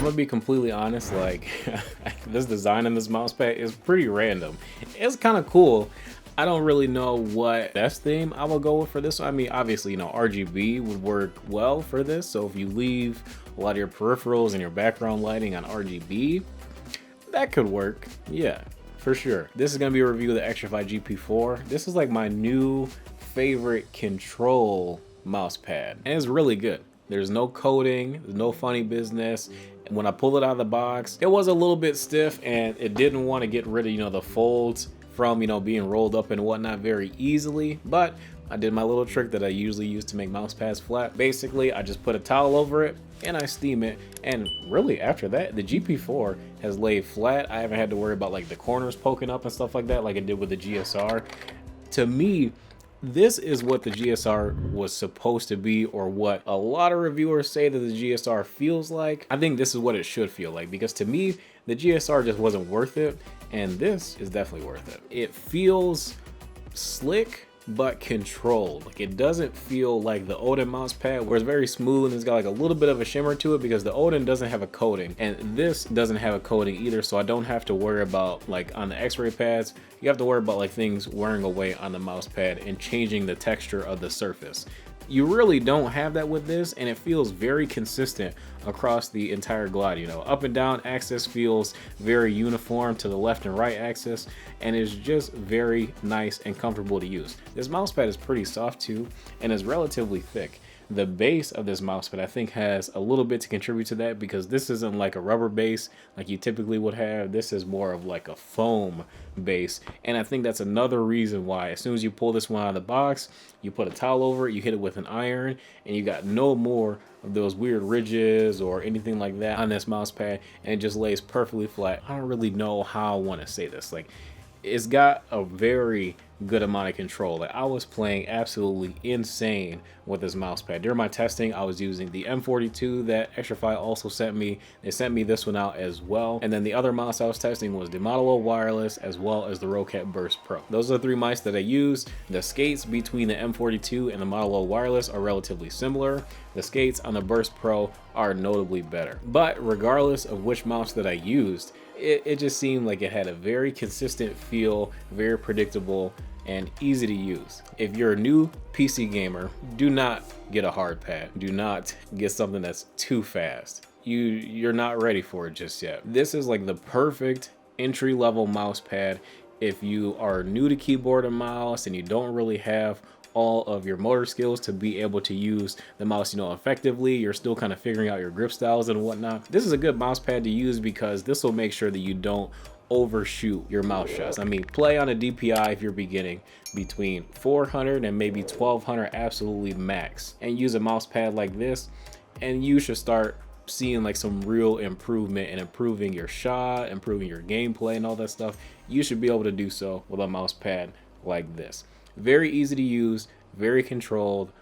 gonna be completely honest, like this design in this mouse pad is pretty random. It's kind of cool. I don't really know what best theme I will go with for this one. I mean, obviously, you know, RGB would work well for this. So if you leave a lot of your peripherals and your background lighting on RGB, that could work. Yeah, for sure. This is gonna be a review of the Xtrfy Gp4. This is like my new favorite control mouse pad, and it's really good. There's no coding, there's no funny business. And when I pulled it out of the box, it was a little bit stiff and it didn't want to get rid of, you know, the folds from, you know, being rolled up and whatnot very easily. But I did my little trick that I usually use to make mouse pads flat. Basically, I just put a towel over it and I steam it. And really after that, the GP4 has laid flat. I haven't had to worry about like the corners poking up and stuff like that like I did with the GSR. To me, this is what the GSR was supposed to be, or what a lot of reviewers say that the GSR feels like. I think this is what it should feel like, because to me, the GSR just wasn't worth it, and this is definitely worth it. It feels slick, but controlled. Like, it doesn't feel like the Odin mouse pad, where it's very smooth and it's got like a little bit of a shimmer to it, because the Odin doesn't have a coating and this doesn't have a coating either. So I don't have to worry about, like on the X-ray pads, you have to worry about like things wearing away on the mouse pad and changing the texture of the surface. You really don't have that with this, and it feels very consistent across the entire glide. You know, up and down axis feels very uniform to the left and right axis, and it's just very nice and comfortable to use. This mouse pad is pretty soft too, and is relatively thick. The base of this mouse pad I think has a little bit to contribute to that, because this isn't like a rubber base like you typically would have. This is more of like a foam base, and I think that's another reason why as soon as you pull this one out of the box, you put a towel over it, you hit it with an iron, and you got no more of those weird ridges or anything like that on this mouse pad, and it just lays perfectly flat. I don't really know how I want to say this. Like, it's got a very good amount of control. Like, I was playing absolutely insane with this mouse pad. During my testing, I was using the M42 that Xtrfy also sent me. They sent me this one out as well. And then the other mouse I was testing was the Below wireless, as well as the Rocat Burst Pro. Those are the three mice that I used. The skates between the M42 and the Below wireless are relatively similar. The skates on the Burst Pro are notably better. But regardless of which mouse that I used, it just seemed like it had a very consistent feel, very predictable, and easy to use. If you're a new PC gamer, do not get a hard pad. Do not get something that's too fast. You're not ready for it just yet. This is like the perfect entry-level mouse pad if you are new to keyboard and mouse and you don't really have all of your motor skills to be able to use the mouse, you know, effectively. You're still kind of figuring out your grip styles and whatnot. This is a good mouse pad to use, because this will make sure that you don't overshoot your mouse shots. I mean, play on a DPI if you're beginning between 400 and maybe 1200 absolutely max, and use a mouse pad like this, and you should start seeing like some real improvement and improving your shot, improving your gameplay and all that stuff. You should be able to do so with a mouse pad like this. Very easy to use, very controlled.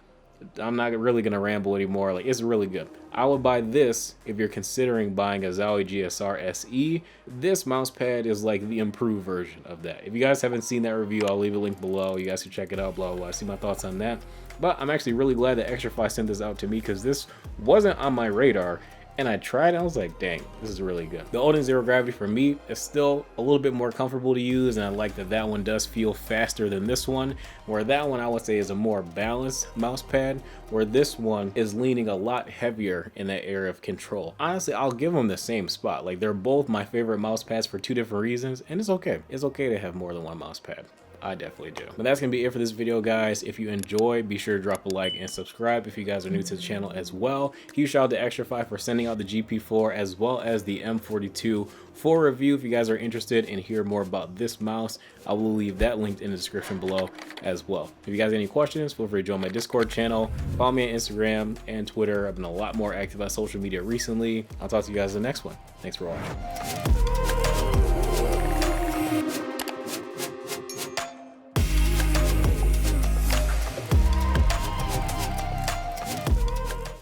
I'm not really gonna ramble anymore. Like, it's really good. I would buy this if you're considering buying a Zowie GSR SE. This mouse pad is like the improved version of that. If you guys haven't seen that review, I'll leave a link below. You guys can check it out, blah, blah, blah. See my thoughts on that. But I'm actually really glad that Xtrfy sent this out to me, because this wasn't on my radar. And I tried and I was like, dang, this is really good. The Odin Zero Gravity for me is still a little bit more comfortable to use, and I like that that one does feel faster than this one, where that one I would say is a more balanced mouse pad, where this one is leaning a lot heavier in that area of control. Honestly, I'll give them the same spot. Like, they're both my favorite mouse pads for two different reasons, and it's okay. It's okay to have more than one mouse pad. I definitely do. But that's gonna be it for this video, guys. If you enjoy, be sure to drop a like and subscribe if you guys are new to the channel as well. Huge shout out to Xtrfy for sending out the GP4 as well as the M42 for review. If you guys are interested in hearing more about this mouse, I will leave that linked in the description below as well. If you guys have any questions, feel free to join my Discord channel. Follow me on Instagram and Twitter. I've been a lot more active on social media recently. I'll talk to you guys in the next one. Thanks for watching.